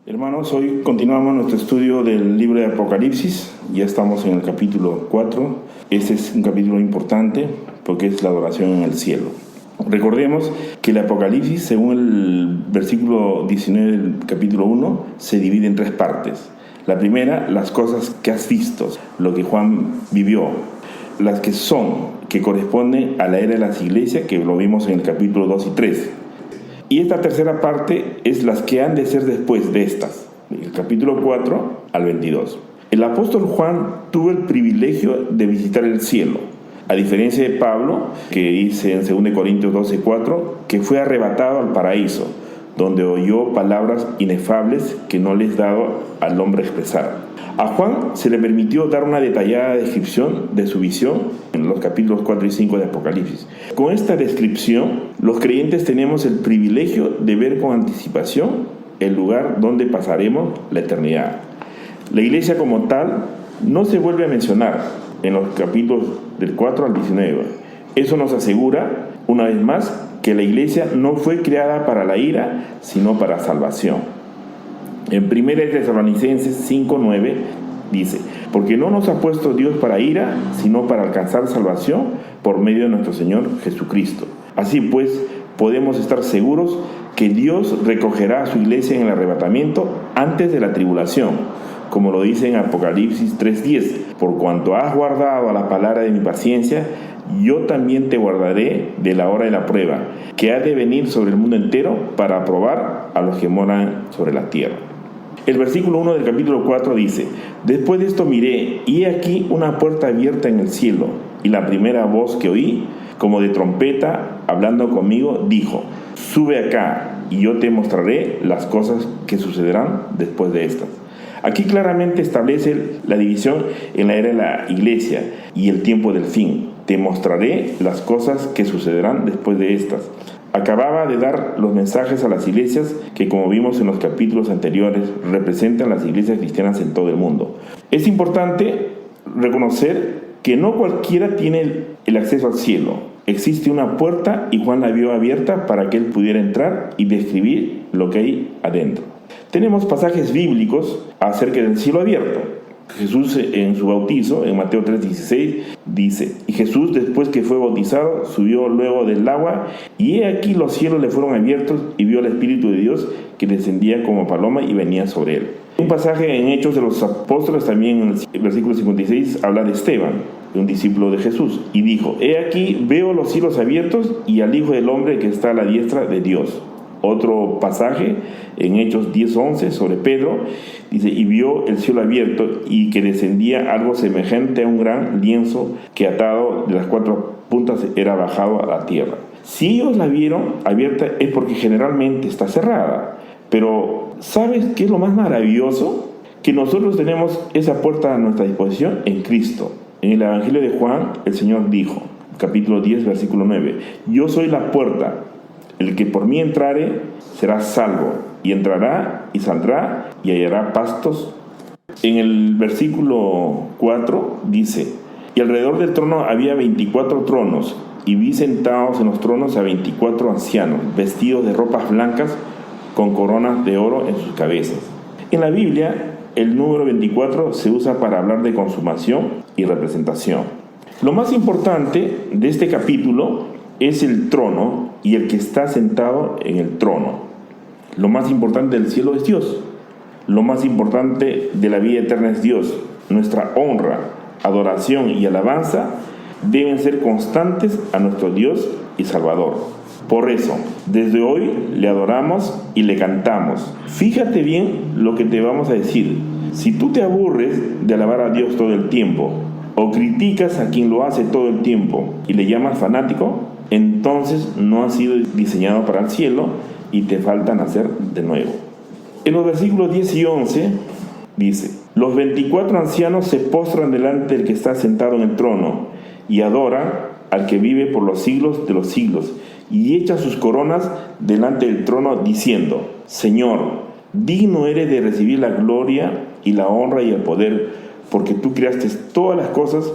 Hermanos, hoy continuamos nuestro estudio del libro de Apocalipsis. Ya estamos en el capítulo 4. Este es un capítulo importante porque es la adoración en el cielo. Recordemos que el Apocalipsis, según el versículo 19 del capítulo 1, se divide en tres partes. La primera, las cosas que has visto, lo que Juan vivió. Las que son, que corresponden a la era de las iglesias, que lo vimos en el capítulo 2 y 3. Y esta tercera parte es las que han de ser después de estas, del capítulo 4 al 22. El apóstol Juan tuvo el privilegio de visitar el cielo, a diferencia de Pablo, que dice en 2 Corintios 12:4, que fue arrebatado al paraíso, donde oyó palabras inefables que no les dado al hombre expresar. A Juan se le permitió dar una detallada descripción de su visión en los capítulos 4 y 5 de Apocalipsis. Con esta descripción, los creyentes tenemos el privilegio de ver con anticipación el lugar donde pasaremos la eternidad. La iglesia como tal no se vuelve a mencionar en los capítulos del 4 al 19. Eso nos asegura, una vez más, que la iglesia no fue creada para la ira, sino para salvación. En 1 Tesalonicenses 5:9 dice: porque no nos ha puesto Dios para ira, sino para alcanzar salvación por medio de nuestro Señor Jesucristo. Así pues, podemos estar seguros que Dios recogerá a su iglesia en el arrebatamiento antes de la tribulación, como lo dice en Apocalipsis 3:10: por cuanto has guardado a la palabra de mi paciencia, yo también te guardaré de la hora de la prueba, que ha de venir sobre el mundo entero para probar a los que moran sobre la tierra. El versículo 1 del capítulo 4 dice: después de esto miré, y he aquí una puerta abierta en el cielo, y la primera voz que oí, como de trompeta, hablando conmigo, dijo: sube acá, y yo te mostraré las cosas que sucederán después de estas. Aquí claramente establece la división en la era de la iglesia y el tiempo del fin. Te mostraré las cosas que sucederán después de estas. Acababa de dar los mensajes a las iglesias que, como vimos en los capítulos anteriores, representan las iglesias cristianas en todo el mundo. Es importante reconocer que no cualquiera tiene el acceso al cielo. Existe una puerta y Juan la vio abierta para que él pudiera entrar y describir lo que hay adentro. Tenemos pasajes bíblicos acerca del cielo abierto. Jesús en su bautizo, en Mateo 3:16, dice: y Jesús, después que fue bautizado, subió luego del agua, y he aquí los cielos le fueron abiertos, y vio al Espíritu de Dios que descendía como paloma y venía sobre él. Un pasaje en Hechos de los Apóstoles, también en el versículo 56, habla de Esteban, un discípulo de Jesús, y dijo: he aquí veo los cielos abiertos y al Hijo del Hombre que está a la diestra de Dios. Otro pasaje en Hechos 10:11 sobre Pedro dice: y vio el cielo abierto y que descendía algo semejante a un gran lienzo que atado de las cuatro puntas era bajado a la tierra. Si ellos la vieron abierta es porque generalmente está cerrada. Pero ¿sabes qué es lo más maravilloso? Que nosotros tenemos esa puerta a nuestra disposición en Cristo. En el Evangelio de Juan, el Señor dijo, capítulo 10, versículo 9: yo soy la puerta. El que por mí entrare será salvo, y entrará y saldrá y hallará pastos. En el versículo 4 dice: y alrededor del trono había 24 tronos, y vi sentados en los tronos a 24 ancianos, vestidos de ropas blancas, con coronas de oro en sus cabezas. En la Biblia, el número 24 se usa para hablar de consumación y representación. Lo más importante de este capítulo es el trono y el que está sentado en el trono. Lo más importante del cielo es Dios. Lo más importante de la vida eterna es Dios. Nuestra honra, adoración y alabanza deben ser constantes a nuestro Dios y Salvador. Por eso, desde hoy le adoramos y le cantamos. Fíjate bien lo que te vamos a decir. Si tú te aburres de alabar a Dios todo el tiempo, o criticas a quien lo hace todo el tiempo y le llamas fanático, entonces no has sido diseñado para el cielo y te falta nacer de nuevo. En los versículos 10 y 11 dice: los 24 ancianos se postran delante del que está sentado en el trono y adoran al que vive por los siglos de los siglos, y echan sus coronas delante del trono diciendo: Señor, digno eres de recibir la gloria y la honra y el poder, porque tú creaste todas las cosas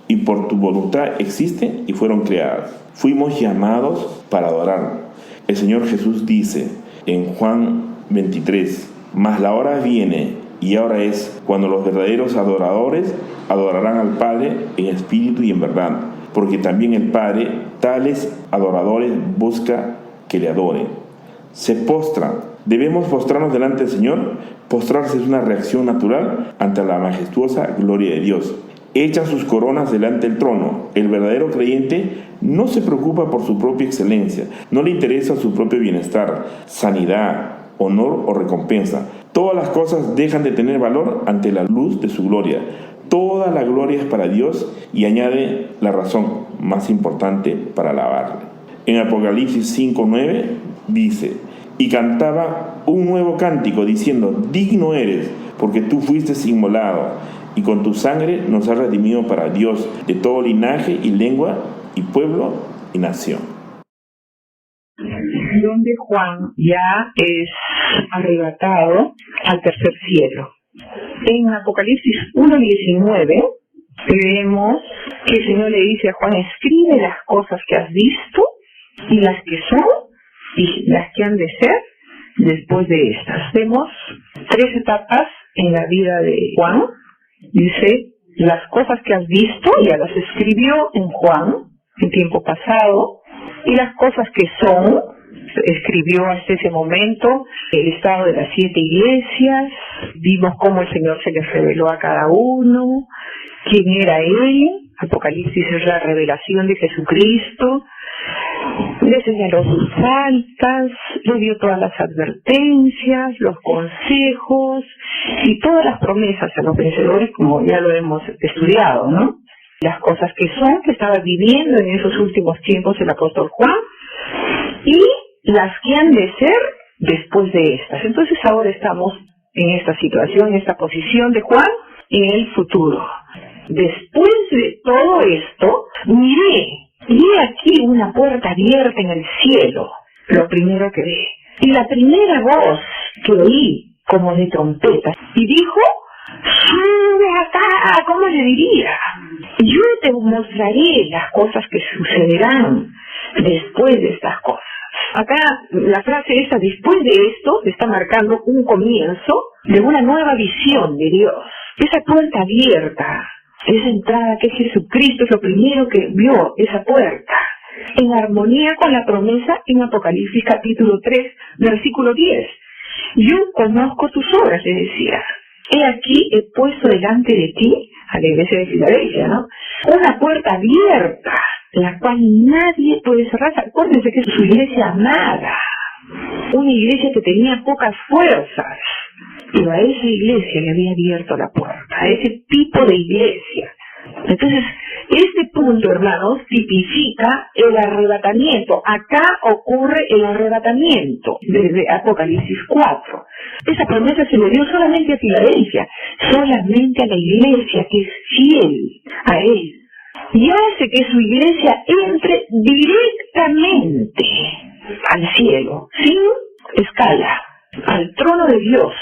y por tu voluntad existen y fueron creadas. Fuimos llamados para adorar. El Señor Jesús dice en Juan 23, Mas la hora viene, y ahora es, cuando los verdaderos adoradores adorarán al Padre en espíritu y en verdad, porque también el Padre tales adoradores busca que le adoren. Se postran. ¿Debemos postrarnos delante del Señor? Postrarse es una reacción natural ante la majestuosa gloria de Dios. Echan sus coronas delante del trono. El verdadero creyente no se preocupa por su propia excelencia, no le interesa su propio bienestar, sanidad, honor o recompensa. Todas las cosas dejan de tener valor ante la luz de su gloria. Toda la gloria es para Dios, y añade la razón más importante para alabarle. En Apocalipsis 5:9 dice: y cantaba un nuevo cántico diciendo: digno eres, porque tú fuiste inmolado, y con tu sangre nos has redimido para Dios de todo linaje y lengua y pueblo y nación. Donde Juan ya es arrebatado al tercer cielo. En Apocalipsis 1:19 leemos que el Señor le dice a Juan: escribe las cosas que has visto y las que son y las que han de ser después de estas. Vemos 3 etapas en la vida de Juan. Dice: las cosas que has visto ya las escribió en Juan en tiempo pasado, y las cosas que son escribió hasta ese momento el estado de las 7 iglesias. Vimos cómo el Señor se les reveló a cada uno, quién era Él. Apocalipsis es la revelación de Jesucristo. Le señaló sus faltas, le dio todas las advertencias, los consejos y todas las promesas a los vencedores, como ya lo hemos estudiado, ¿no? Las cosas que son, que estaba viviendo en esos últimos tiempos el apóstol Juan, y las que han de ser después de estas. Entonces ahora estamos en esta situación, en esta posición de Juan en el futuro. Después de todo esto, miré, y he aquí una puerta abierta en el cielo, lo primero que ve. Y la primera voz que oí, como de trompeta, y dijo: sube acá, ¿cómo le diría? Yo te mostraré las cosas que sucederán después de estas cosas. Acá la frase esta, después de esto, está marcando un comienzo de una nueva visión de Dios. Esa puerta abierta, esa entrada que es Jesucristo, es lo primero que vio, esa puerta, en armonía con la promesa en Apocalipsis capítulo 3, versículo 10. Yo conozco tus obras, le decía. He aquí, he puesto delante de ti, a la iglesia de Filadelfia, ¿no?, una puerta abierta, la cual nadie puede cerrar. Acuérdense que es su iglesia amada, una iglesia que tenía pocas fuerzas, pero a esa iglesia le había abierto la puerta, a ese tipo de iglesia. Entonces, este punto, hermanos, tipifica el arrebatamiento. Acá ocurre el arrebatamiento desde Apocalipsis 4. Esa promesa se le dio solamente a Filadelfia, solamente a la iglesia que es fiel a él, y hace que su iglesia entre directamente al cielo, sin escala, al trono de Dios,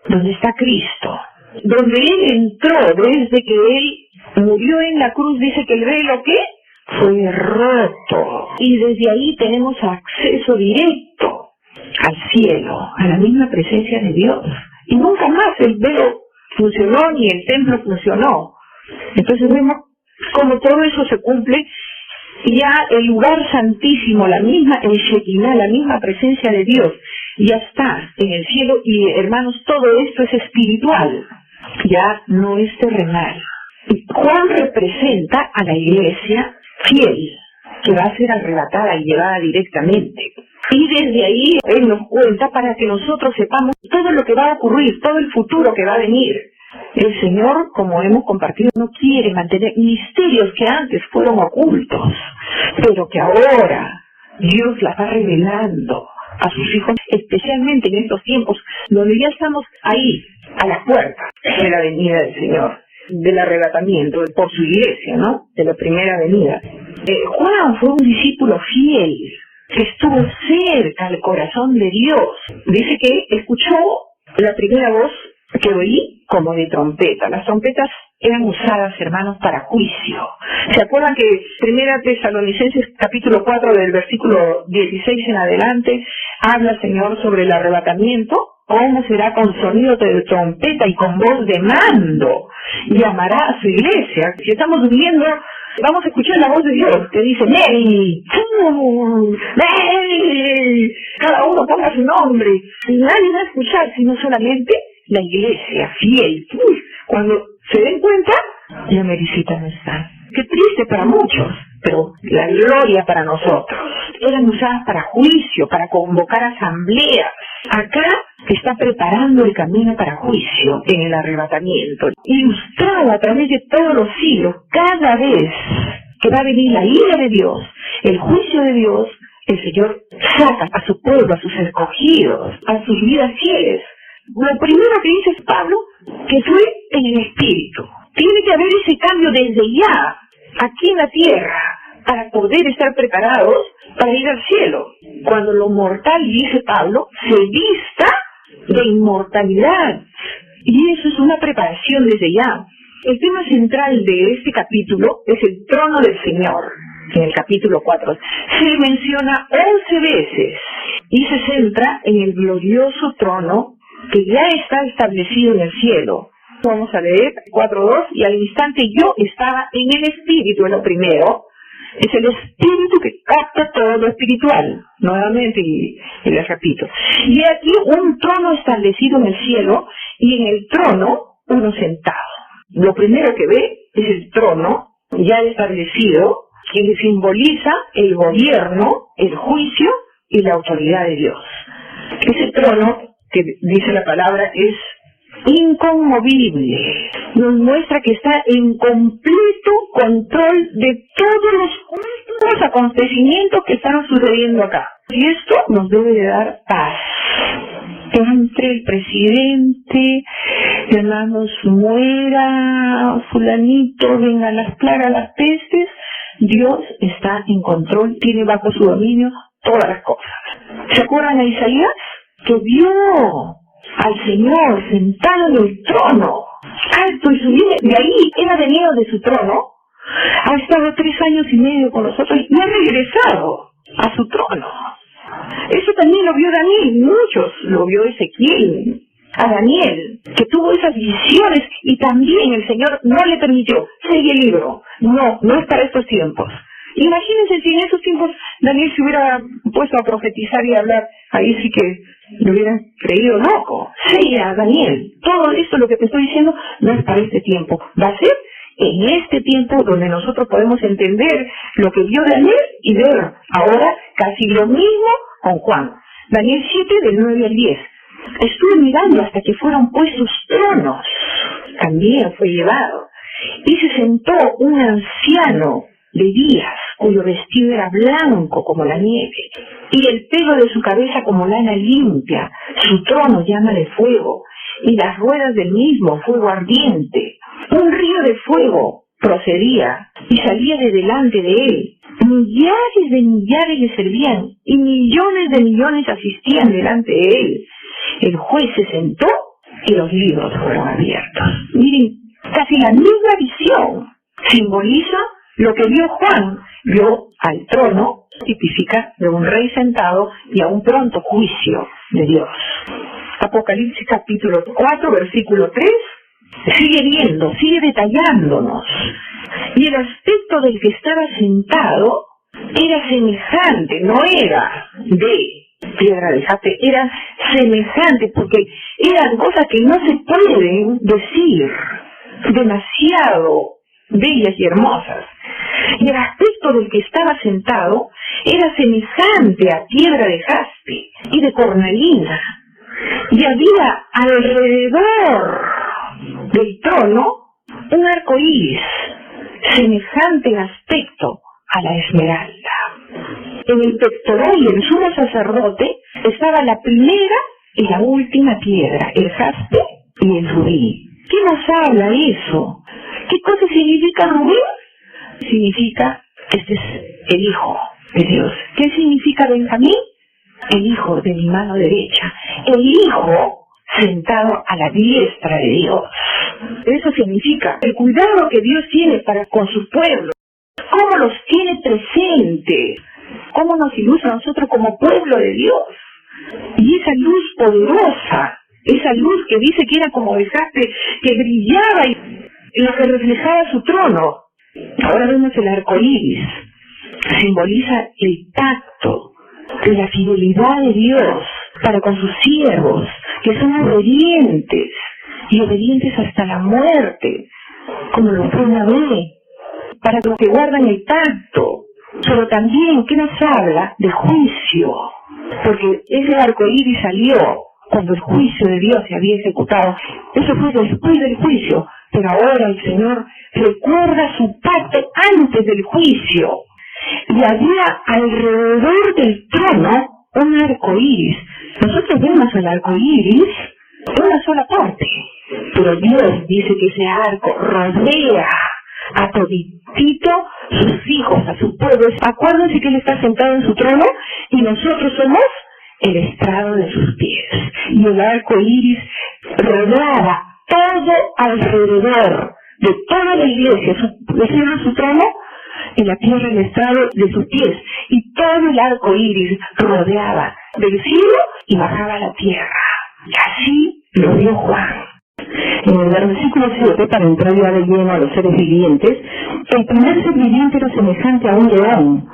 donde está Cristo, donde Él entró desde que Él murió en la cruz. Dice que el velo, ¿qué?, fue roto, y desde ahí tenemos acceso directo al cielo, a la misma presencia de Dios, y nunca más el velo funcionó ni el templo funcionó. Entonces vemos cómo todo eso se cumple. Ya el lugar santísimo, la misma el Shekinah, la misma presencia de Dios, ya está en el cielo. Y hermanos, todo esto es espiritual, ya no es terrenal. Y Juan representa a la iglesia fiel, que va a ser arrebatada y llevada directamente. Y desde ahí Él nos cuenta para que nosotros sepamos todo lo que va a ocurrir, todo el futuro que va a venir. El Señor, como hemos compartido, no quiere mantener misterios que antes fueron ocultos, pero que ahora Dios las va revelando a sus hijos, especialmente en estos tiempos donde ya estamos ahí, a la puerta de la venida del Señor, del arrebatamiento por su iglesia, ¿no?, de la primera venida. Juan fue un discípulo fiel, que estuvo cerca al corazón de Dios. Dice que escuchó la primera voz que oí como de trompeta. Las trompetas eran usadas, hermanos, para juicio. ¿Se acuerdan que Primera Tesalonicenses capítulo 4 del versículo 16 en adelante habla el Señor sobre el arrebatamiento? ¿Cómo será con sonido de trompeta y con voz de mando? Llamará a su iglesia. Si estamos durmiendo, vamos a escuchar la voz de Dios que dice, ¡Mary! ¡Mary! Cada uno ponga su nombre. Y nadie va a escuchar, sino solamente la iglesia fiel. Cuando se den cuenta, la Marycita no está. Qué triste para muchos, pero la gloria para nosotros. Eran usadas para juicio, para convocar asambleas. Acá está preparando el camino para juicio en el arrebatamiento. Ilustrado a través de todos los siglos, cada vez que va a venir la ira de Dios, el juicio de Dios, el Señor saca a su pueblo, a sus escogidos, a sus vidas fieles. Lo primero que dice es Pablo, que fue en el Espíritu. Tiene que haber ese cambio desde ya, aquí en la tierra, para poder estar preparados para ir al cielo. Cuando lo mortal, dice Pablo, se vista de inmortalidad. Y eso es una preparación desde ya. El tema central de este capítulo es el trono del Señor. En el capítulo 4 se menciona 11 veces y se centra en el glorioso trono que ya está establecido en el cielo. Vamos a leer 4.2, y al instante yo estaba en el Espíritu, es lo primero. Es el Espíritu que capta todo lo espiritual. Nuevamente, y les repito. Y aquí un trono establecido en el cielo, y en el trono uno sentado. Lo primero que ve es el trono ya establecido, que simboliza el gobierno, el juicio y la autoridad de Dios. Ese trono, que dice la palabra, es inconmovible. Nos muestra que está en completo control de todos los acontecimientos que están sucediendo acá. Y esto nos debe de dar paz. Entre el presidente, hermanos, muera fulanito, vengan las plagas, las pestes, Dios está en control, tiene bajo su dominio todas las cosas. ¿Se acuerdan a Isaías? Que vio al Señor sentado en el trono, alto y sublime, de ahí él ha venido de su trono, ha estado 3 años y medio con nosotros y ha regresado a su trono. Eso también lo vio Daniel, muchos lo vio Ezequiel, a Daniel, que tuvo esas visiones y también el Señor no le permitió, sigue el libro, no es para estos tiempos. Imagínense si en esos tiempos Daniel se hubiera puesto a profetizar y a hablar, ahí sí que lo hubieran creído loco. Sí, a Daniel, todo esto lo que te estoy diciendo no es para este tiempo, va a ser en este tiempo donde nosotros podemos entender lo que vio Daniel y ver ahora casi lo mismo con Juan. Daniel 7 del 9 al 10. Estuve mirando hasta que fueron puestos tronos, también fue llevado, y se sentó un anciano de días, cuyo vestido era blanco como la nieve, y el pelo de su cabeza como lana limpia, su trono llama de fuego, y las ruedas del mismo fuego ardiente. Un río de fuego procedía y salía de delante de él. Millares de millares le servían, y millones de millones asistían delante de él. El juez se sentó y los libros fueron abiertos. Miren, casi la misma visión simboliza lo que vio Juan. Vio al trono, tipifica de un rey sentado y a un pronto juicio de Dios. Apocalipsis capítulo 4, versículo 3, sigue viendo, sigue detallándonos. Y el aspecto del que estaba sentado era semejante, no era de piedra de jaspe, era semejante, porque eran cosas que no se pueden decir, demasiado bellas y hermosas. Y el aspecto del que estaba sentado era semejante a piedra de jaspe y de cornalina, y había alrededor del trono un arco iris semejante en aspecto a la esmeralda. En el pectoral del sumo sacerdote estaba la primera y la última piedra, el jaspe y el rubí. ¿Qué nos habla eso? ¿Qué cosa significa rubí? Significa, este es el Hijo de Dios. ¿Qué significa Benjamín? El Hijo de mi mano derecha. El Hijo sentado a la diestra de Dios. Eso significa el cuidado que Dios tiene para con su pueblo. Cómo los tiene presentes. Cómo nos ilustra a nosotros como pueblo de Dios. Y esa luz poderosa esa luz que dice que era como el jaspe, que brillaba y lo que reflejaba su trono. Ahora vemos el arco iris, simboliza el pacto de la fidelidad de Dios para con sus siervos, que son obedientes, y obedientes hasta la muerte, como lo fue Noé, para los que guardan el pacto. Pero también, ¿qué nos habla? De juicio, porque ese arco iris salió cuando el juicio de Dios se había ejecutado. Eso fue después del juicio, pero ahora el Señor recuerda su pacto antes del juicio. Y había alrededor del trono un arco iris. Nosotros vemos el arco iris en una sola parte, pero Dios dice que ese arco rodea a toditito sus hijos, a su pueblo. Acuérdense que Él está sentado en su trono y nosotros somos el estrado de sus pies. Y el arco iris rodeaba todo alrededor de toda la iglesia, de cielo su trono, en la tierra el estrado de sus pies. Y todo el arco iris rodeaba del cielo y bajaba a la tierra. Y así lo vio Juan. En el versículo 7, para entrar ya de lleno a los seres vivientes, el primer ser viviente era semejante a un león,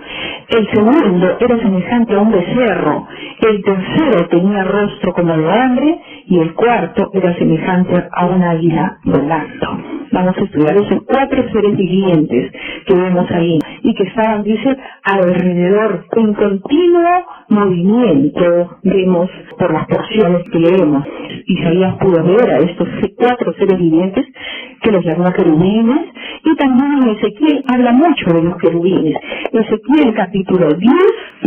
el segundo era semejante a un becerro, el tercero tenía rostro como de hombre y el cuarto era semejante a un águila volando. Vamos a estudiar esos 4 seres vivientes que vemos ahí y que estaban, dice, alrededor, en continuo movimiento. Vemos por las porciones que leemos. Isaías pudo ver a estos 4 seres vivientes que los llamó querubines, y también en Ezequiel habla mucho de los querubines. Ezequiel capítulo 10,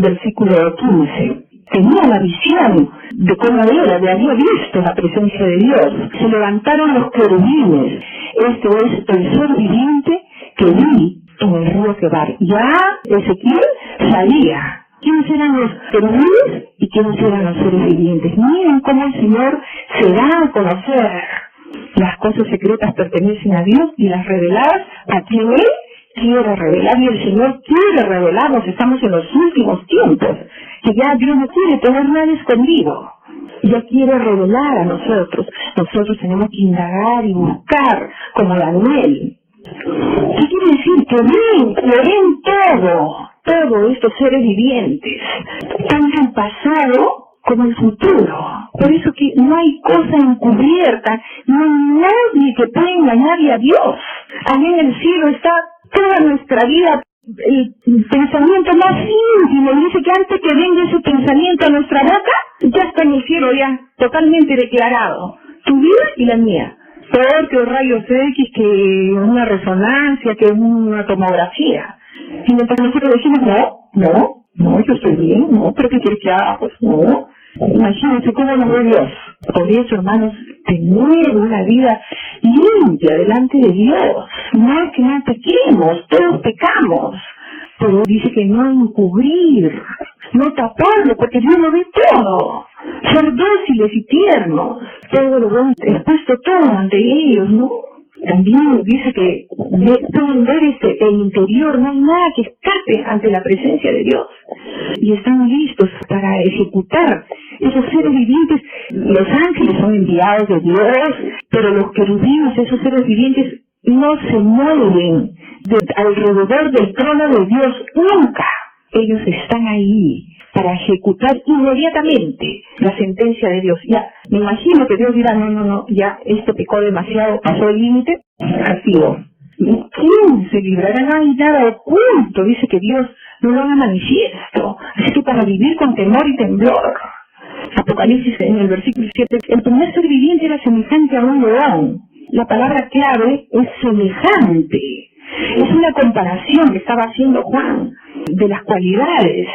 versículo 15. Tenía la visión de cómo había visto la presencia de Dios. Se levantaron los querubines. Este es el ser viviente que vi en el río Quebar. Ya Ezequiel sabía quiénes eran los querubines y quiénes eran los seres vivientes. Miren cómo el Señor se da a conocer. Las cosas secretas pertenecen a Dios y las reveladas a quien Él quiere revelar, y el Señor quiere revelarnos. Estamos en los últimos tiempos, que ya Dios no quiere tener nada escondido, ya quiere revelar a nosotros. Nosotros tenemos que indagar y buscar como Daniel. ¿Qué quiere decir? Que ven todo estos seres vivientes, tanto el pasado como el futuro. Por eso que no hay cosa encubierta, no hay nadie que pueda engañarle a Dios. Allí en el cielo está toda nuestra vida, el pensamiento más íntimo. Dice que antes que venga ese pensamiento a nuestra boca, ya está en el cielo, ya totalmente declarado. Tu vida y la mía. Peor que los rayos X, que una resonancia, que una tomografía. Y mientras nosotros decimos, no, yo estoy bien, no, pero ¿qué quieres que haga? Pues no. Imagínense cómo nos ve Dios. Por eso, hermanos, tener una vida limpia delante de Dios. No es que no pequemos, todos pecamos. Pero dice que no encubrir, no taparlo, porque Dios lo ve todo. Ser dóciles y tiernos, todo lo ven expuesto todo ante ellos, ¿no? También dice que pueden ver el interior, no hay nada que escape ante la presencia de Dios. Y están listos para ejecutar esos seres vivientes. Los ángeles son enviados de Dios, pero los querubines, esos seres vivientes, no se mueven alrededor del trono de Dios nunca. Ellos están ahí para ejecutar inmediatamente la sentencia de Dios. Ya, me imagino que Dios dirá, no, ya esto pecó demasiado, pasó el límite, castigo. ¿Quién se librará? No hay nada oculto, dice que Dios no lo haga manifiesto. Así que para vivir con temor y temblor. Apocalipsis en el versículo 7, el primer ser viviente era semejante a un león. La palabra clave es semejante. Es una comparación que estaba haciendo Juan de las cualidades.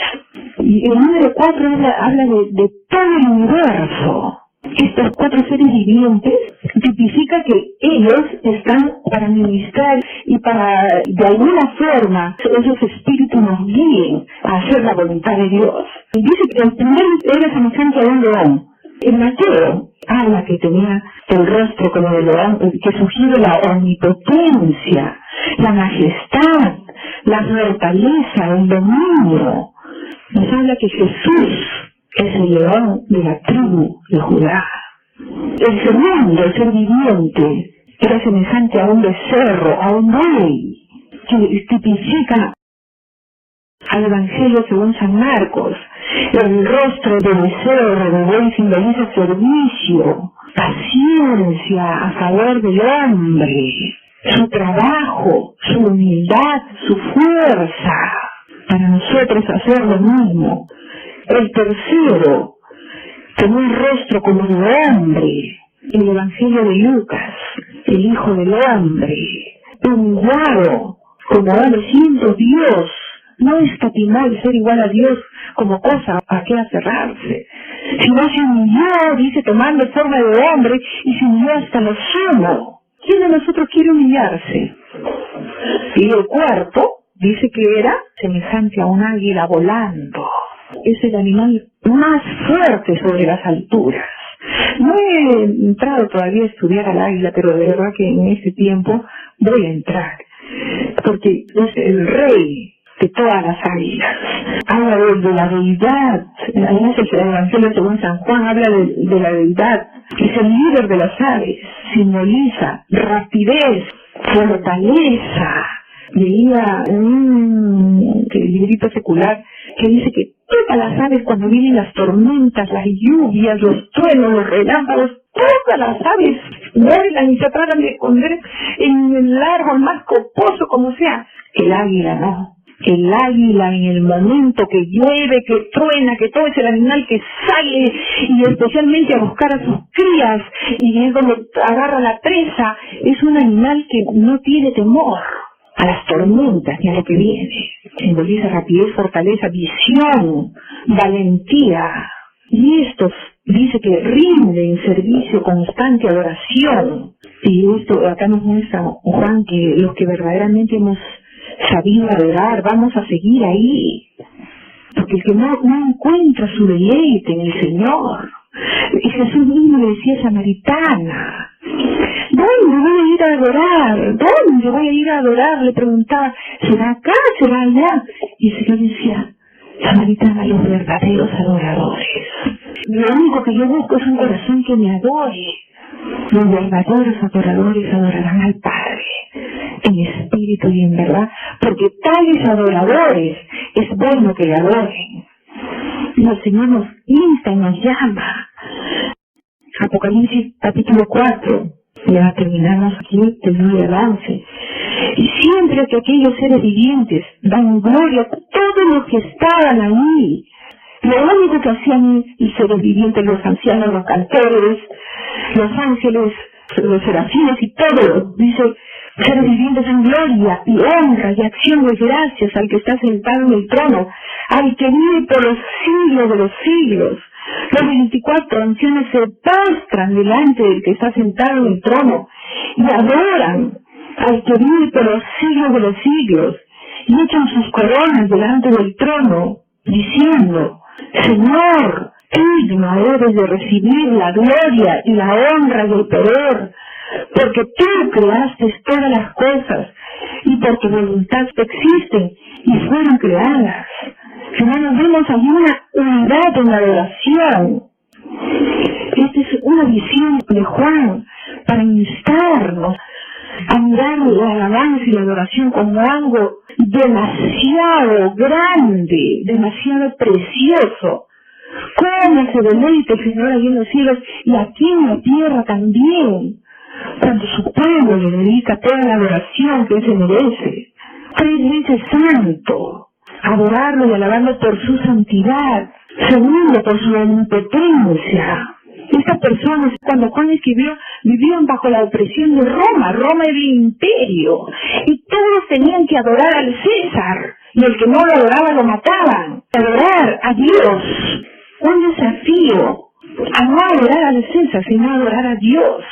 Y el número 4 habla de todo el universo. Estos 4 seres vivientes tipifica que ellos están para ministrar y para, de alguna forma, esos espíritus nos guíen a hacer la voluntad de Dios. Y dice que el primero era semejante a un león. En Mateo habla que tenía el rostro como de león, que sugiere la omnipotencia, la majestad, la fortaleza, el dominio. Nos habla que Jesús es el león de la tribu de Judá. El segundo, el ser viviente, era semejante a un becerro, a un buey, que tipifica al Evangelio según San Marcos. El rostro de becerro, de buey, simboliza servicio, paciencia a favor del hombre, su trabajo, su humildad, su fuerza, para nosotros hacer lo mismo. El tercero, con un rostro como de hombre, el Evangelio de Lucas, el Hijo del Hombre, humillado como hombre, siendo Dios, no escatimó el ser igual a Dios como cosa a que aferrarse, sino se humilló, dice, tomando forma de hombre, y se humilló hasta lo sumo. ¿Quién de nosotros quiere humillarse? Y el cuarto dice que era semejante a un águila volando. Es el animal más fuerte sobre las alturas. No he entrado todavía a estudiar al águila, pero de verdad que en este tiempo voy a entrar, porque es el rey de todas las águilas. Habla de la deidad. Además, el Evangelio según San Juan habla de la deidad. Es el líder de las aves. Simboliza rapidez, fortaleza. Leía un librito secular que dice que todas las aves, cuando vienen las tormentas, las lluvias, los truenos, los relámpagos, todas las aves vuelan y se tratan de esconder en el árbol más coposo, como sea. El águila no. El águila, en el momento que llueve, que truena, que todo, es el animal que sale, y especialmente a buscar a sus crías, y es donde agarra la presa. Es un animal que no tiene temor a las tormentas ni a lo que viene. Simboliza rapidez, fortaleza, visión, valentía. Y estos dice que rinden servicio, constante, adoración. Y esto acá nos muestra Juan que los que verdaderamente hemos sabido adorar, vamos a seguir ahí. Porque el que no encuentra su deleite en el Señor. Y Jesús mismo le decía a Samaritana, ¿dónde voy a ir a adorar? ¿Dónde voy a ir a adorar? Le preguntaba, ¿será acá? ¿Será allá? Y el Señor decía, Samaritana, los verdaderos adoradores. Lo único que yo busco es un corazón que me adore. Los verdaderos adoradores adorarán al Padre, en espíritu y en verdad, porque tales adoradores es bueno que le adoren. Y el Señor nos insta y nos llama. Apocalipsis capítulo 4, ya terminamos aquí del 9 al 11. Y siempre que aquellos seres vivientes dan gloria a todos los que estaban ahí, lo único que hacían los seres vivientes, los ancianos, los cantores, los ángeles, los serafines y todo, dice, seres vivientes en gloria y honra y acción de gracias al que está sentado en el trono, al que vive por los siglos de los siglos. Los 24 ancianos se postran delante del que está sentado en el trono y adoran al que vive por los siglos de los siglos, y echan sus coronas delante del trono, diciendo, Señor, digno eres de recibir la gloria y la honra y el poder, porque tú creaste todas las cosas, y por tu voluntad existen y fueron creadas. Hermanos, vemos allí una unidad en la adoración. Esta es una visión de Juan para instarnos a mirar la alabanza y la adoración como algo demasiado grande, demasiado precioso. Cómo se deleita el Señor allí en los cielos y aquí en la tierra también, cuando su pueblo le dedica toda la adoración que Él se merece. 3 veces santo, adorarlo y alabarlo por su santidad. Segundo, por su omnipotencia. Estas personas, cuando Juan escribió, vivían bajo la opresión de Roma. Roma era el imperio. Y todos tenían que adorar al César. Y el que no lo adoraba lo mataban. Adorar a Dios. Un desafío a no adorar al César, sino a adorar a Dios.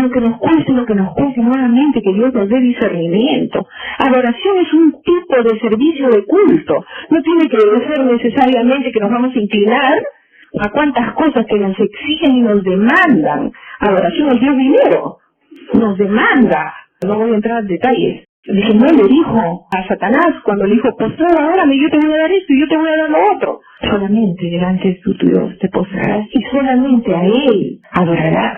Aunque nos cueste lo que nos cueste, nuevamente que Dios nos dé discernimiento. Adoración es un tipo de servicio de culto. No tiene que ser necesariamente que nos vamos a inclinar a cuantas cosas que nos exigen y nos demandan. Adoración es Dios dinero. Nos demanda. No voy a entrar en detalles. El Señor le dijo a Satanás cuando le dijo, postrado, adórame, yo te voy a dar esto y yo te voy a dar lo otro. Solamente delante de tu Dios te postrarás y solamente a Él adorarás.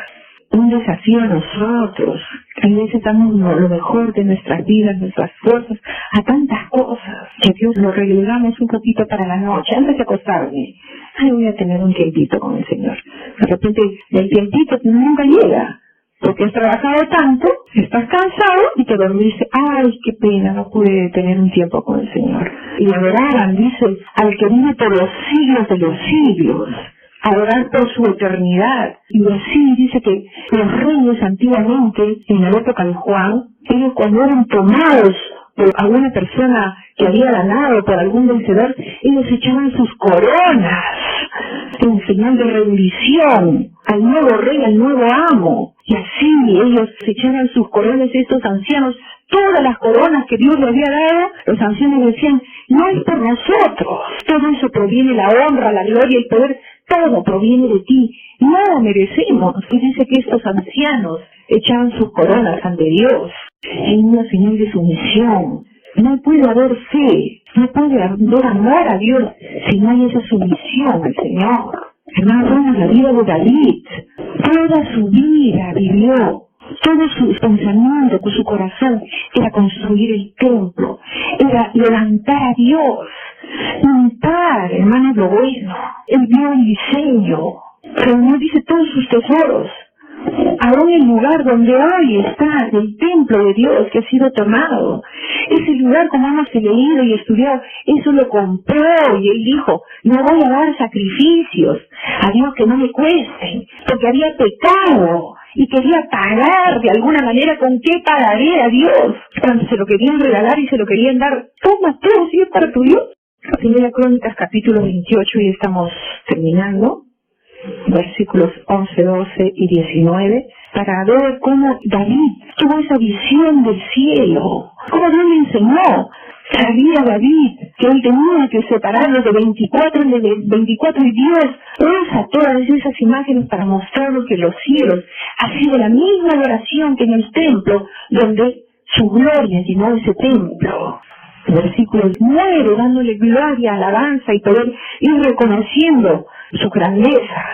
Un desafío a nosotros. A veces damos lo mejor de nuestras vidas, nuestras fuerzas, a tantas cosas que Dios lo relegamos un poquito para la noche, antes de acostarme. Ay, voy a tener un tiempito con el Señor. De repente el tiempito nunca llega, porque has trabajado tanto, estás cansado y te dormiste. Ay, qué pena, no pude tener un tiempo con el Señor. Y adoraran, dice, al que vive por los siglos de los siglos. Adorar por su eternidad. Y así dice que los reyes antiguamente, en la época de Juan, ellos cuando eran tomados por alguna persona que había ganado, por algún vencedor, ellos echaban sus coronas en señal de rendición al nuevo rey, al nuevo amo. Y así ellos echaban sus coronas, estos ancianos, todas las coronas que Dios les había dado, los ancianos decían, no es por nosotros, todo eso proviene, la honra, la gloria, el poder, todo proviene de ti, nada merecemos. Y dice que estos ancianos echaban sus coronas ante Dios en una señal de sumisión. No puede haber fe, no puede haber amor a Dios si no hay esa sumisión al Señor. Hermanos, la vida de David, toda su vida vivió, todos sus pensamientos, su corazón, era construir el templo, era levantar a Dios, montar, hermanos, lo bueno. Él vio el diseño, pero no dice todos sus tesoros. Aún el lugar donde hoy está, el templo de Dios que ha sido tomado, ese lugar, como hemos leído y estudiado, eso lo compró y él dijo, no voy a dar sacrificios a Dios que no me cuesten, porque había pecado y quería pagar de alguna manera. ¿Con qué pagaré a Dios? Cuando se lo querían regalar y se lo querían dar, toma todo, si es para tu Dios. Primera Crónicas capítulo 28 y estamos terminando. Versículos 11, 12 y 19, para ver cómo David tuvo esa visión del cielo, cómo Dios le enseñó. Sabía David que él tenía que separarlos de 24 y Dios usa todas esas imágenes para mostrarnos que los cielos ha sido la misma adoración que en el templo, donde su gloria llenó ese templo. Versículo 9, dándole gloria, alabanza y poder ir reconociendo su grandeza.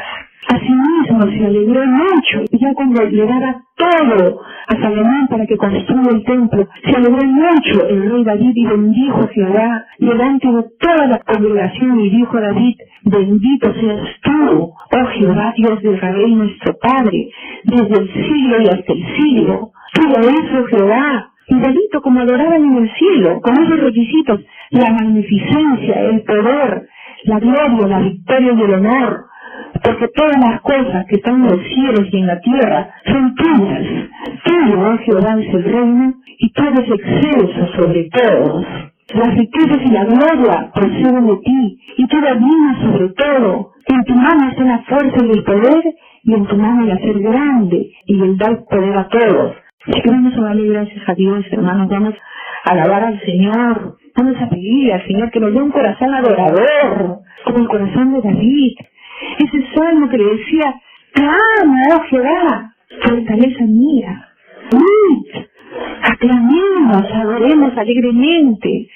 Asimismo se alegró mucho, ya cuando le daba todo a Salomón para que construya el templo, se alegró mucho el rey David y bendijo a Jehová delante de toda la congregación, y dijo David, bendito seas tú, oh Jehová, Dios de Israel, nuestro Padre, desde el siglo y hasta el siglo. Todo eso, Jehová. Y David, como adoraban en el cielo, con esos requisitos, la magnificencia, el poder, la gloria, la victoria y el honor, porque todas las cosas que están en los cielos y en la tierra son tuyas. Tuyo, oh Jehová, es el reino, y tú eres excelso sobre todos. Las riquezas y la gloria proceden de ti, y tú dominas sobre todo. En tu mano está la fuerza y el poder, y en tu mano el hacer grande, y el dar poder a todos. Así que vamos a darle gracias a Dios, hermanos, vamos a alabar al Señor, vamos a pedir al Señor que nos dé un corazón adorador, como el corazón de David. Ese salmo que le decía, te amo, oh Jehová, fortaleza mía. Aclamemos, adoremos alegremente,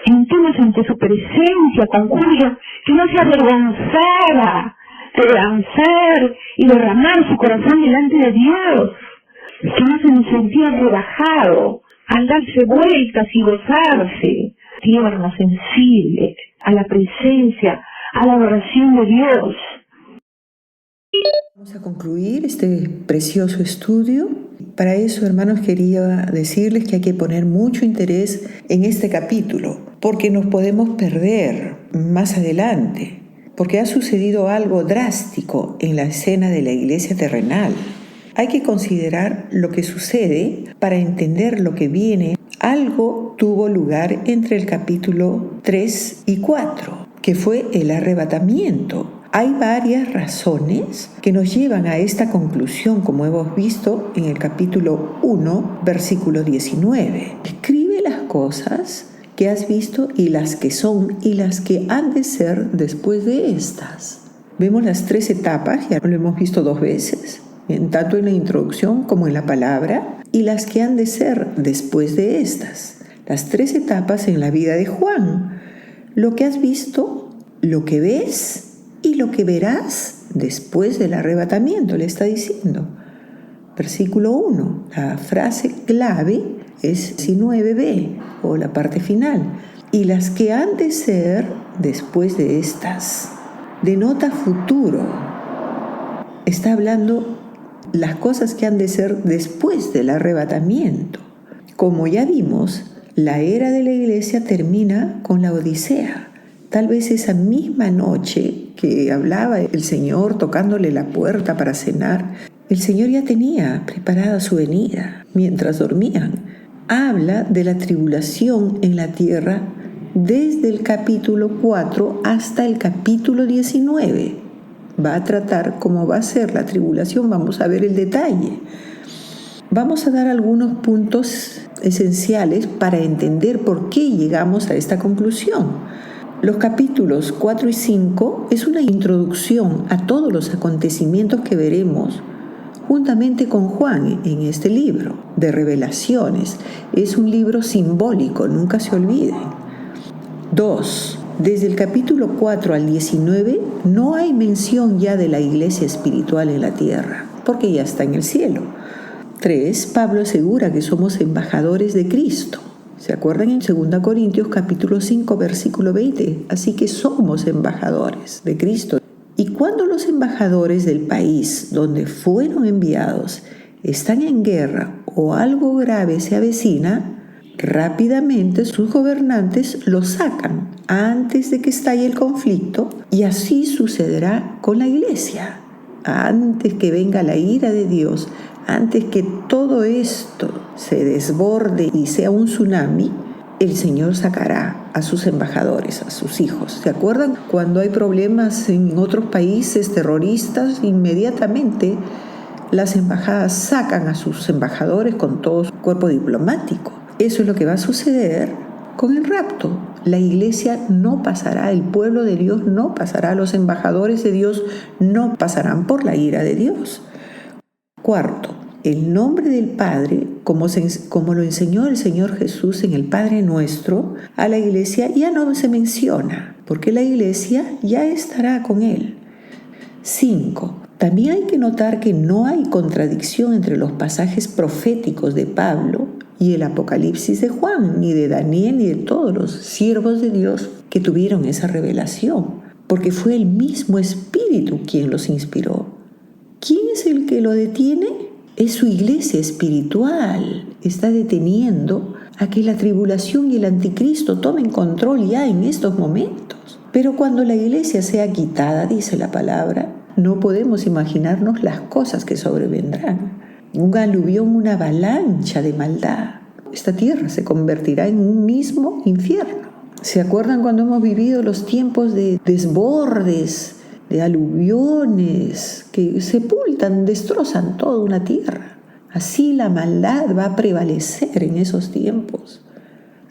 entremos ante su presencia con júbilo, que no se avergonzara de lanzar y derramar su corazón delante de Dios, que no se sentía rebajado al darse vueltas y gozarse, tierno, sensible a la presencia, a la adoración de Dios. Vamos a concluir este precioso estudio. Para eso, hermanos, quería decirles que hay que poner mucho interés en este capítulo, porque nos podemos perder más adelante, porque ha sucedido algo drástico en la escena de la iglesia terrenal. Hay que considerar lo que sucede para entender lo que viene. Algo tuvo lugar entre el capítulo 3 y 4, que fue el arrebatamiento. Hay varias razones que nos llevan a esta conclusión, como hemos visto en el capítulo 1, versículo 19. Escribe las cosas que has visto y las que son y las que han de ser después de estas. Vemos las 3 etapas, ya lo hemos visto 2 veces, tanto en la introducción como en la palabra. y las que han de ser después de estas. Las 3 etapas en la vida de Juan: lo que has visto, lo que ves y lo que verás después del arrebatamiento, le está diciendo. Versículo 1, la frase clave es 19b, o la parte final. Y las que han de ser después de estas. Denota futuro. Está hablando las cosas que han de ser después del arrebatamiento. Como ya vimos, la era de la iglesia termina con la Odisea. Tal vez esa misma noche que hablaba el Señor tocándole la puerta para cenar, el Señor ya tenía preparada su venida mientras dormían. Habla de la tribulación en la tierra desde el capítulo 4 hasta el capítulo 19. Va a tratar cómo va a ser la tribulación, vamos a ver el detalle. Vamos a dar algunos puntos esenciales para entender por qué llegamos a esta conclusión. Los capítulos 4 y 5 es una introducción a todos los acontecimientos que veremos juntamente con Juan en este libro de Revelaciones. Es un libro simbólico, nunca se olviden. 2. Desde el capítulo 4 al 19 no hay mención ya de la iglesia espiritual en la tierra, porque ya está en el cielo. 3. Pablo asegura que somos embajadores de Cristo. ¿Se acuerdan en 2 Corintios capítulo 5 versículo 20? Así que somos embajadores de Cristo. Y cuando los embajadores del país donde fueron enviados están en guerra o algo grave se avecina, rápidamente sus gobernantes los sacan antes de que estalle el conflicto, y así sucederá con la iglesia. Antes que venga la ira de Dios, antes que todo esto se desborde y sea un tsunami, el Señor sacará a sus embajadores, a sus hijos. ¿Se acuerdan? Cuando hay problemas en otros países terroristas, inmediatamente las embajadas sacan a sus embajadores con todo su cuerpo diplomático. Eso es lo que va a suceder con el rapto. La iglesia no pasará, el pueblo de Dios no pasará, los embajadores de Dios no pasarán por la ira de Dios. 4. El nombre del Padre, como lo enseñó el Señor Jesús en el Padre Nuestro, a la iglesia ya no se menciona, porque la iglesia ya estará con Él. 5. También hay que notar que no hay contradicción entre los pasajes proféticos de Pablo y el Apocalipsis de Juan, ni de Daniel, ni de todos los siervos de Dios que tuvieron esa revelación, porque fue el mismo Espíritu quien los inspiró. ¿Quién es el que lo detiene? Es su iglesia espiritual. Está deteniendo a que la tribulación y el anticristo tomen control ya en estos momentos. Pero cuando la iglesia sea quitada, dice la palabra, no podemos imaginarnos las cosas que sobrevendrán. Un aluvión, una avalancha de maldad. Esta tierra se convertirá en un mismo infierno. ¿Se acuerdan cuando hemos vivido los tiempos de desbordes, de aluviones que sepultan, destrozan toda una tierra? Así la maldad va a prevalecer en esos tiempos.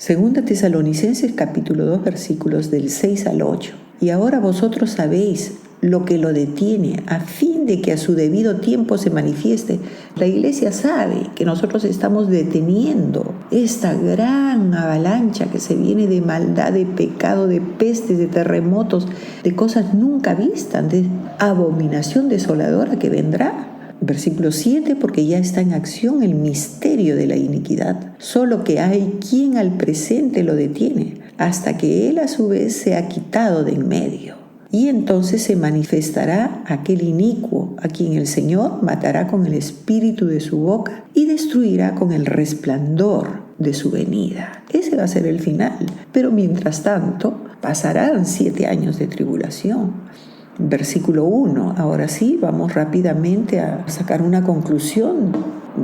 2 Tesalonicenses capítulo 2 versículos del 6 al 8. Y ahora vosotros sabéis lo que lo detiene, a fin de que a su debido tiempo se manifieste. La iglesia sabe que nosotros estamos deteniendo esta gran avalancha que se viene de maldad, de pecado, de pestes, de terremotos, de cosas nunca vistas, de abominación desoladora que vendrá. Versículo 7, porque ya está en acción el misterio de la iniquidad, solo que hay quien al presente lo detiene, hasta que él a su vez sea quitado de en medio. Y entonces se manifestará aquel inicuo, a quien el Señor matará con el espíritu de su boca y destruirá con el resplandor de su venida. Ese va a ser el final. Pero mientras tanto, pasarán 7 años de tribulación. Versículo 1. Ahora sí, vamos rápidamente a sacar una conclusión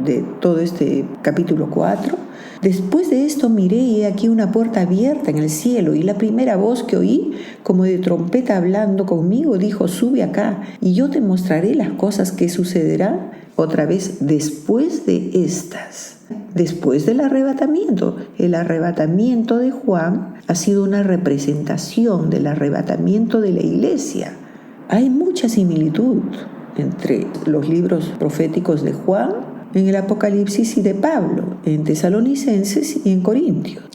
de todo este capítulo 4. Después de esto miré y he aquí una puerta abierta en el cielo, y la primera voz que oí, como de trompeta hablando conmigo, dijo: sube acá, y yo te mostraré las cosas que sucederán otra vez después de estas. Después del arrebatamiento. El arrebatamiento de Juan ha sido una representación del arrebatamiento de la iglesia. Hay mucha similitud entre los libros proféticos de Juan en el Apocalipsis y de Pablo, en Tesalonicenses y en Corintios.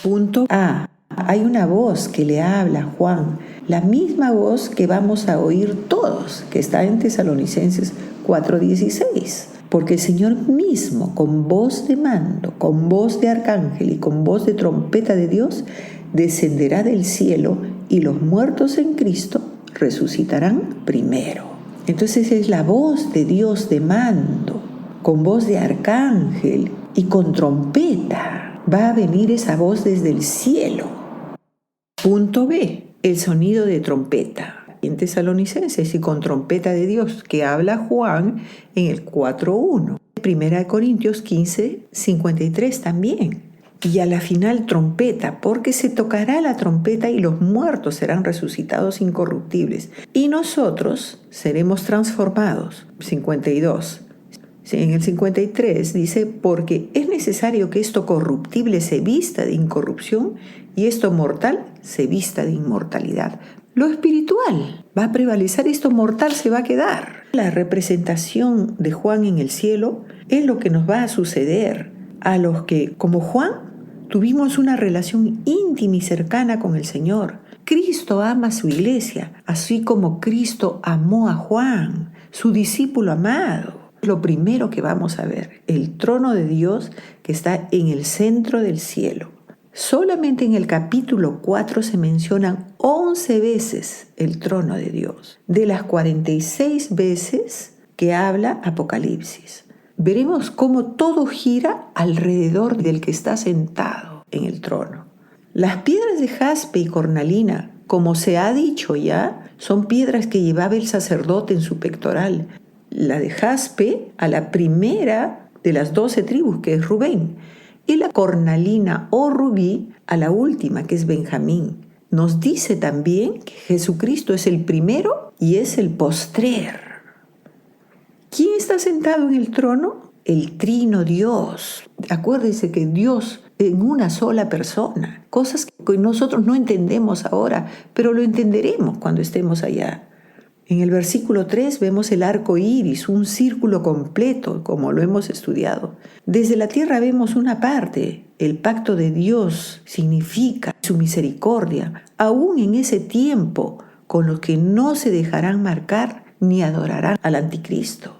Punto A. Hay una voz que le habla a Juan, la misma voz que vamos a oír todos, que está en Tesalonicenses 4:16. Porque el Señor mismo, con voz de mando, con voz de arcángel y con voz de trompeta de Dios, descenderá del cielo y los muertos en Cristo resucitarán primero. Entonces es la voz de Dios de mando, con voz de arcángel y con trompeta. Va a venir esa voz desde el cielo. Punto B. El sonido de trompeta. En Tesalonicenses y con trompeta de Dios, que habla Juan en el 4:1. Primera de Corintios 15:53 también. Y a la final trompeta, porque se tocará la trompeta y los muertos serán resucitados incorruptibles. Y nosotros seremos transformados. 52. En el 53 dice, porque es necesario que esto corruptible se vista de incorrupción y esto mortal se vista de inmortalidad. Lo espiritual va a prevalecer, esto mortal se va a quedar. La representación de Juan en el cielo es lo que nos va a suceder a los que, como Juan, tuvimos una relación íntima y cercana con el Señor. Cristo ama a su iglesia, así como Cristo amó a Juan, su discípulo amado. Lo primero que vamos a ver, el trono de Dios que está en el centro del cielo. Solamente en el capítulo 4 se mencionan 11 veces el trono de Dios, de las 46 veces que habla Apocalipsis. Veremos cómo todo gira alrededor del que está sentado en el trono. Las piedras de jaspe y cornalina, como se ha dicho ya, son piedras que llevaba el sacerdote en su pectoral. La de jaspe a la primera de las 12 tribus, que es Rubén, y la cornalina o rubí a la última, que es Benjamín. Nos dice también que Jesucristo es el primero y es el postrer. ¿Quién está sentado en el trono? El trino Dios. Acuérdense que Dios en una sola persona. Cosas que nosotros no entendemos ahora, pero lo entenderemos cuando estemos allá. En el versículo 3 vemos el arco iris, un círculo completo, como lo hemos estudiado. Desde la tierra vemos una parte. El pacto de Dios significa su misericordia, aún en ese tiempo, con los que no se dejarán marcar ni adorarán al anticristo.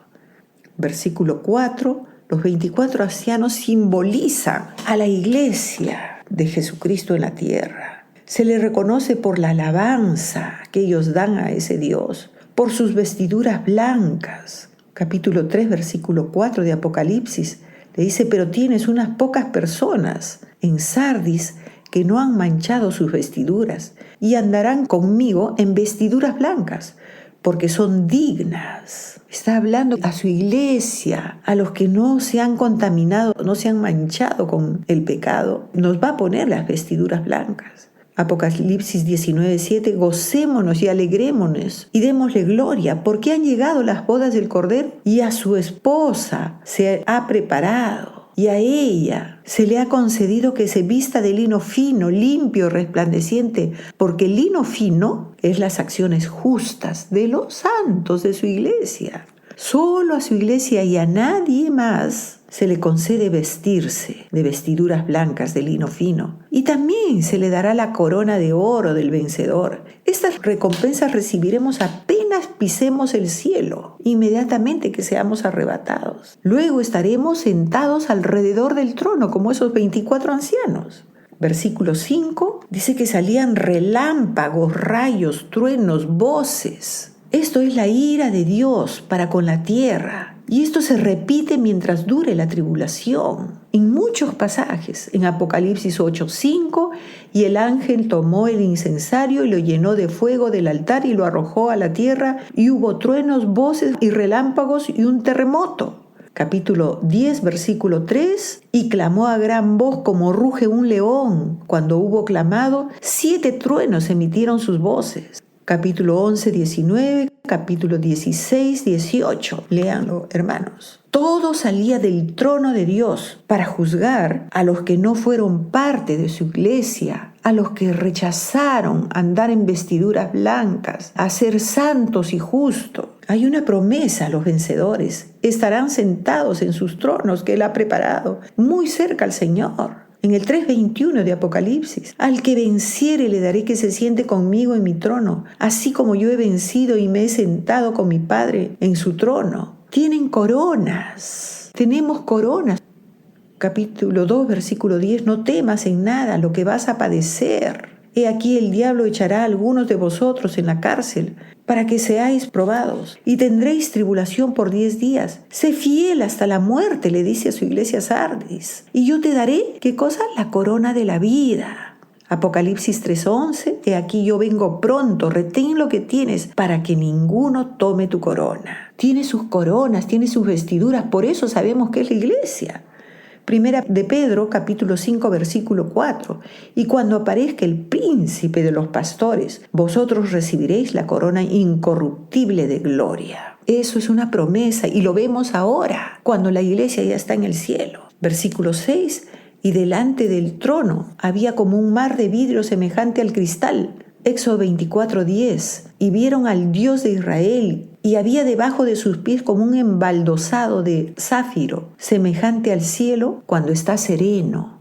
Versículo 4, los 24 ancianos simbolizan a la iglesia de Jesucristo en la tierra. Se le reconoce por la alabanza que ellos dan a ese Dios, por sus vestiduras blancas. Capítulo 3, versículo 4 de Apocalipsis, le dice, pero tienes unas pocas personas en Sardis que no han manchado sus vestiduras y andarán conmigo en vestiduras blancas, porque son dignas. Está hablando a su iglesia, a los que no se han contaminado, no se han manchado con el pecado. Nos va a poner las vestiduras blancas. Apocalipsis 19:7, gocémonos y alegrémonos y démosle gloria, porque han llegado las bodas del Cordero y a su esposa se ha preparado. Y a ella se le ha concedido que se vista de lino fino, limpio, resplandeciente, porque el lino fino es las acciones justas de los santos de su iglesia. Solo a su iglesia y a nadie más se le concede vestirse de vestiduras blancas de lino fino. Y también se le dará la corona de oro del vencedor. Estas recompensas recibiremos apenas pisemos el cielo, inmediatamente que seamos arrebatados. Luego estaremos sentados alrededor del trono, como esos 24 ancianos. Versículo 5 dice que salían relámpagos, rayos, truenos, voces. Esto es la ira de Dios para con la tierra. Y esto se repite mientras dure la tribulación. En muchos pasajes, en Apocalipsis 8:5, y el ángel tomó el incensario y lo llenó de fuego del altar y lo arrojó a la tierra, y hubo truenos, voces y relámpagos y un terremoto. Capítulo 10, versículo 3, y clamó a gran voz como ruge un león. Cuando hubo clamado, 7 truenos emitieron sus voces. Capítulo 11, 19, capítulo 16, 18. Léanlo, hermanos. Todo salía del trono de Dios para juzgar a los que no fueron parte de su iglesia, a los que rechazaron andar en vestiduras blancas, a ser santos y justos, Hay una promesa a los vencedores. Estarán sentados en sus tronos que Él ha preparado, muy cerca al Señor. En el 3:21 de Apocalipsis, al que venciere le daré que se siente conmigo en mi trono, así como yo he vencido y me he sentado con mi Padre en su trono. Tienen coronas, tenemos coronas. Capítulo 2, versículo 10, no temas en nada lo que vas a padecer. He aquí el diablo echará a algunos de vosotros en la cárcel para que seáis probados y tendréis tribulación por 10 días. Sé fiel hasta la muerte, le dice a su iglesia Sardis. Y yo te daré, ¿qué cosa? La corona de la vida. Apocalipsis 3:11, he aquí yo vengo pronto, retén lo que tienes para que ninguno tome tu corona. Tiene sus coronas, tiene sus vestiduras, por eso sabemos que es la iglesia. Primera de Pedro, capítulo 5, versículo 4. Y cuando aparezca el príncipe de los pastores, vosotros recibiréis la corona incorruptible de gloria. Eso es una promesa y lo vemos ahora, cuando la iglesia ya está en el cielo. Versículo 6. Y delante del trono había como un mar de vidrio semejante al cristal. Éxodo 24:10. Y vieron al Dios de Israel, y había debajo de sus pies como un embaldosado de zafiro, semejante al cielo cuando está sereno.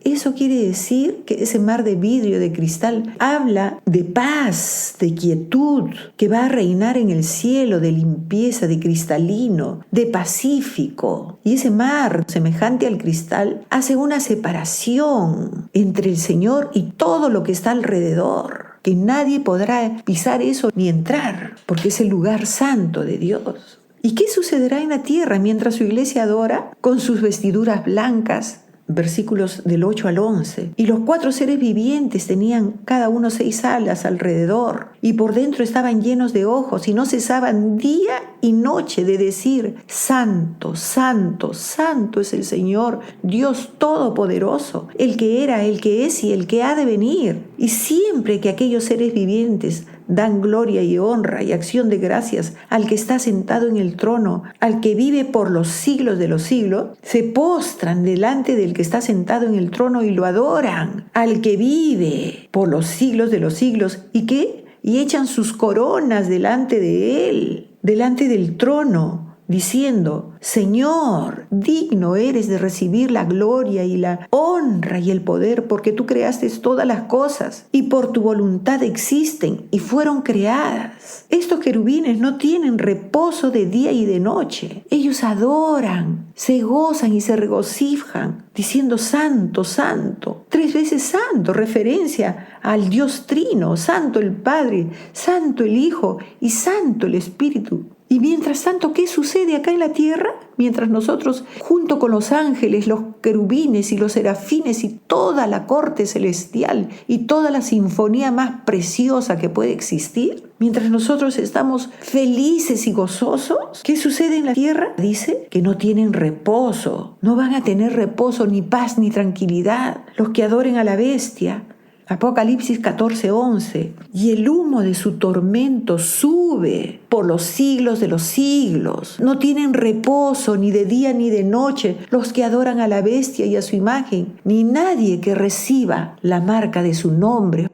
Eso quiere decir que ese mar de vidrio, de cristal, habla de paz, de quietud, que va a reinar en el cielo, de limpieza, de cristalino, de pacífico. Y ese mar, semejante al cristal, hace una separación entre el Señor y todo lo que está alrededor, que nadie podrá pisar eso ni entrar, porque es el lugar santo de Dios. ¿Y qué sucederá en la tierra mientras su iglesia adora con sus vestiduras blancas? Versículos del 8 al 11. Y los 4 seres vivientes tenían cada uno 6 alas alrededor, y por dentro estaban llenos de ojos, y no cesaban día y noche de decir: Santo, Santo, Santo es el Señor, Dios Todopoderoso, el que era, el que es y el que ha de venir. Y siempre que aquellos seres vivientes dan gloria y honra y acción de gracias al que está sentado en el trono, al que vive por los siglos de los siglos, se postran delante del que está sentado en el trono y lo adoran, al que vive por los siglos de los siglos. ¿Y qué? Y echan sus coronas delante de él, delante del trono, diciendo: Señor, digno eres de recibir la gloria y la honra y el poder, porque tú creaste todas las cosas y por tu voluntad existen y fueron creadas. Estos querubines no tienen reposo de día y de noche. Ellos adoran, se gozan y se regocijan, diciendo: Santo, Santo, 3 veces santo, referencia al Dios Trino, Santo el Padre, Santo el Hijo y Santo el Espíritu. Y mientras tanto, ¿qué sucede acá en la tierra? Mientras nosotros, junto con los ángeles, los querubines y los serafines y toda la corte celestial y toda la sinfonía más preciosa que puede existir, mientras nosotros estamos felices y gozosos, ¿qué sucede en la tierra? Dice que no tienen reposo, no van a tener reposo, ni paz, ni tranquilidad. Los que adoren a la bestia. Apocalipsis 14:11. Y el humo de su tormento sube por los siglos de los siglos. No tienen reposo ni de día ni de noche los que adoran a la bestia y a su imagen, ni nadie que reciba la marca de su nombre.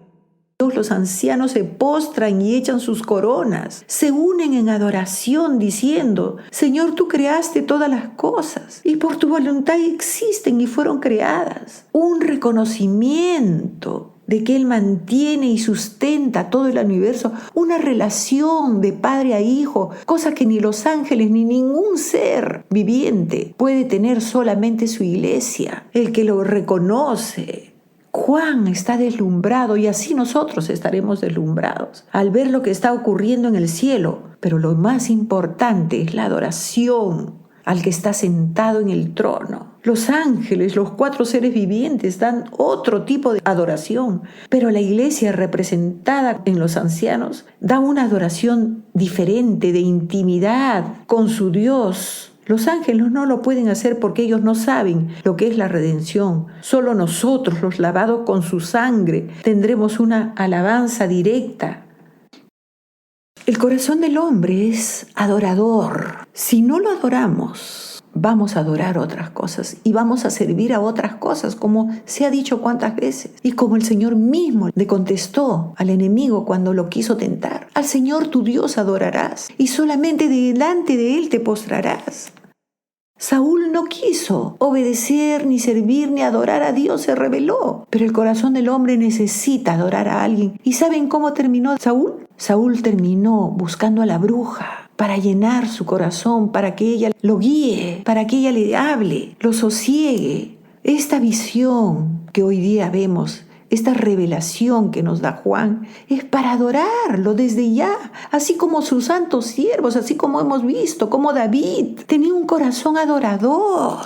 Los ancianos se postran y echan sus coronas, se unen en adoración diciendo: Señor, tú creaste todas las cosas y por tu voluntad existen y fueron creadas. Un reconocimiento de que Él mantiene y sustenta todo el universo, una relación de padre a hijo, cosa que ni los ángeles ni ningún ser viviente puede tener, solamente su iglesia, el que lo reconoce. Juan está deslumbrado y así nosotros estaremos deslumbrados al ver lo que está ocurriendo en el cielo, pero lo más importante es la adoración al que está sentado en el trono. Los ángeles, los 4 seres vivientes dan otro tipo de adoración, pero la iglesia representada en los ancianos da una adoración diferente, de intimidad con su Dios. Los ángeles no lo pueden hacer porque ellos no saben lo que es la redención. Solo nosotros, los lavados con su sangre, tendremos una alabanza directa. El corazón del hombre es adorador. Si no lo adoramos, vamos a adorar otras cosas y vamos a servir a otras cosas, como se ha dicho cuántas veces. Y como el Señor mismo le contestó al enemigo cuando lo quiso tentar: al Señor tu Dios adorarás y solamente delante de Él te postrarás. Saúl no quiso obedecer, ni servir, ni adorar a Dios, se rebeló. Pero el corazón del hombre necesita adorar a alguien. ¿Y saben cómo terminó Saúl? Saúl terminó buscando a la bruja para llenar su corazón, para que ella lo guíe, para que ella le hable, lo sosiegue. Esta visión que hoy día vemos, esta revelación que nos da Juan, es para adorarlo desde ya, así como sus santos siervos, así como hemos visto, como David tenía un corazón adorador.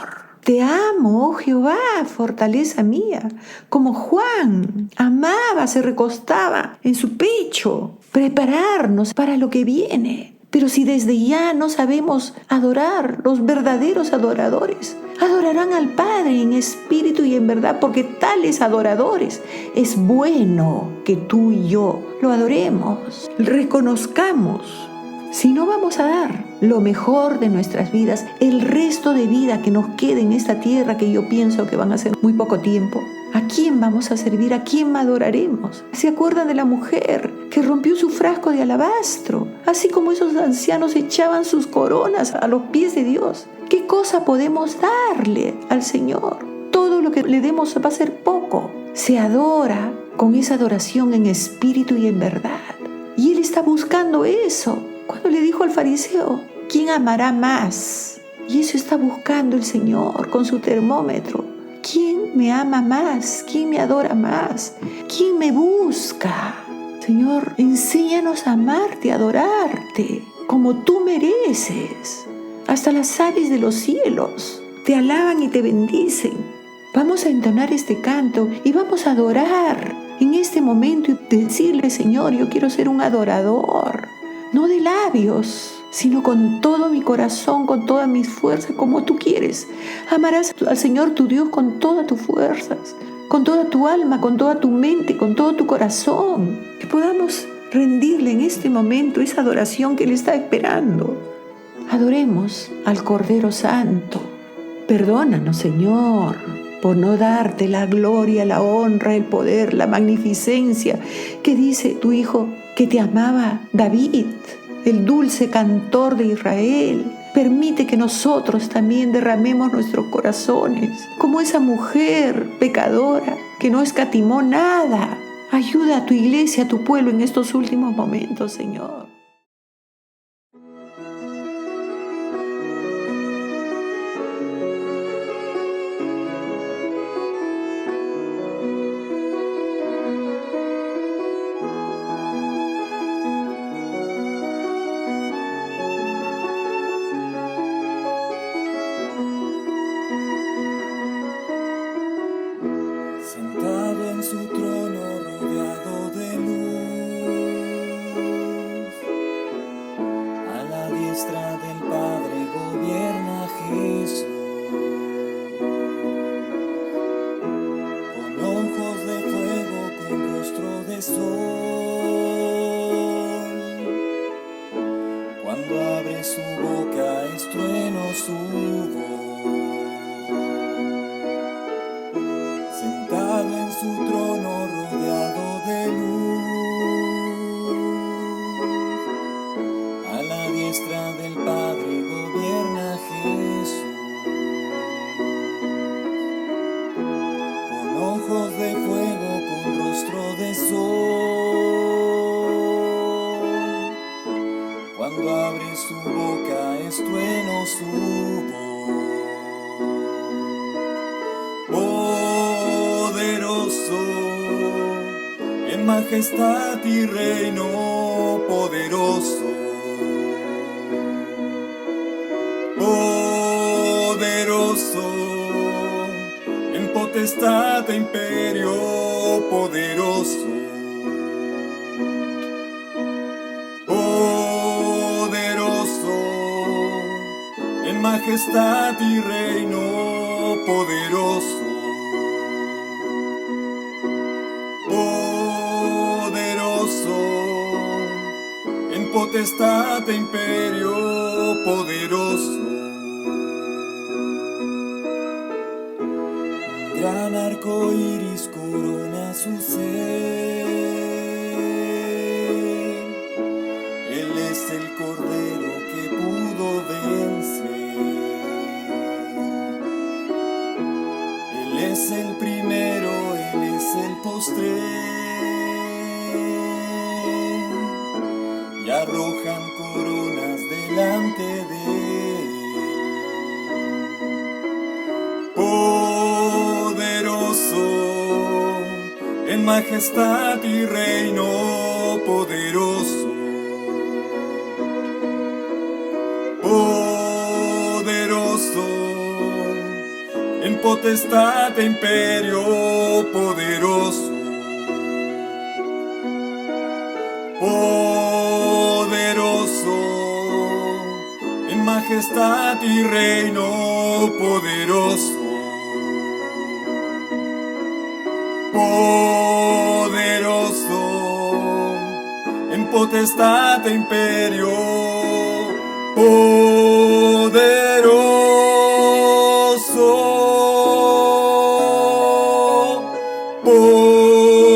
Te amo, oh Jehová, fortaleza mía. Como Juan amaba, se recostaba en su pecho, prepararnos para lo que viene. Pero si desde ya no sabemos adorar, los verdaderos adoradores adorarán al Padre en espíritu y en verdad, porque tales adoradores es bueno que tú y yo lo adoremos, reconozcamos. Si no vamos a dar lo mejor de nuestras vidas, el resto de vida que nos quede en esta tierra, que yo pienso que van a ser muy poco tiempo, ¿a quién vamos a servir? ¿A quién adoraremos? ¿Se acuerdan de la mujer que rompió su frasco de alabastro? Así como esos ancianos echaban sus coronas a los pies de Dios. ¿Qué cosa podemos darle al Señor? Todo lo que le demos va a ser poco. Se adora con esa adoración en espíritu y en verdad. Y Él está buscando eso. Cuando le dijo al fariseo: ¿quién amará más? Y eso está buscando el Señor con su termómetro. ¿Quién me ama más? ¿Quién me adora más? ¿Quién me busca? Señor, enséñanos a amarte, a adorarte, como tú mereces. Hasta las aves de los cielos te alaban y te bendicen. Vamos a entonar este canto y vamos a adorar en este momento y decirle: Señor, yo quiero ser un adorador, no de labios, sino con todo mi corazón, con todas mis fuerzas, como tú quieres. Amarás al Señor tu Dios con todas tus fuerzas, con toda tu alma, con toda tu mente, con todo tu corazón. Que podamos rendirle en este momento esa adoración que Él está esperando. Adoremos al Cordero Santo. Perdónanos, Señor, por no darte la gloria, la honra, el poder, la magnificencia que dice tu Hijo que te amaba David, el dulce cantor de Israel. Permite que nosotros también derramemos nuestros corazones como esa mujer pecadora que no escatimó nada. Ayuda a tu iglesia, a tu pueblo en estos últimos momentos, Señor. Sentado en su trono rodeado de luz, a la diestra del Padre gobierna Jesús. Con ojos de fuego, con rostro de sol, cuando abre su boca es trueno su voz. Sentado en su trono rodeado de luz, a la diestra del Padre gobierna Jesús. Con ojos de fuego, con rostro de sol, cuando abre su boca es trueno su voz. Poderoso, en majestad y reino poderoso. Poderoso, en potestad e imperio poderoso. Poderoso, en majestad y reino poderoso. Poderoso, en potestad e imperio poderoso. arco iris corona su ser. Él es el cordero que pudo vencer. Él es el primero, Él es el postrer. Y arrojan coronas delante de él. Poderoso en majestad y reino, poderoso. Poderoso en potestad e imperio, poderoso. Poderoso en majestad y reino, poderoso. Poderoso en potestad e imperio, poderoso. Poderoso.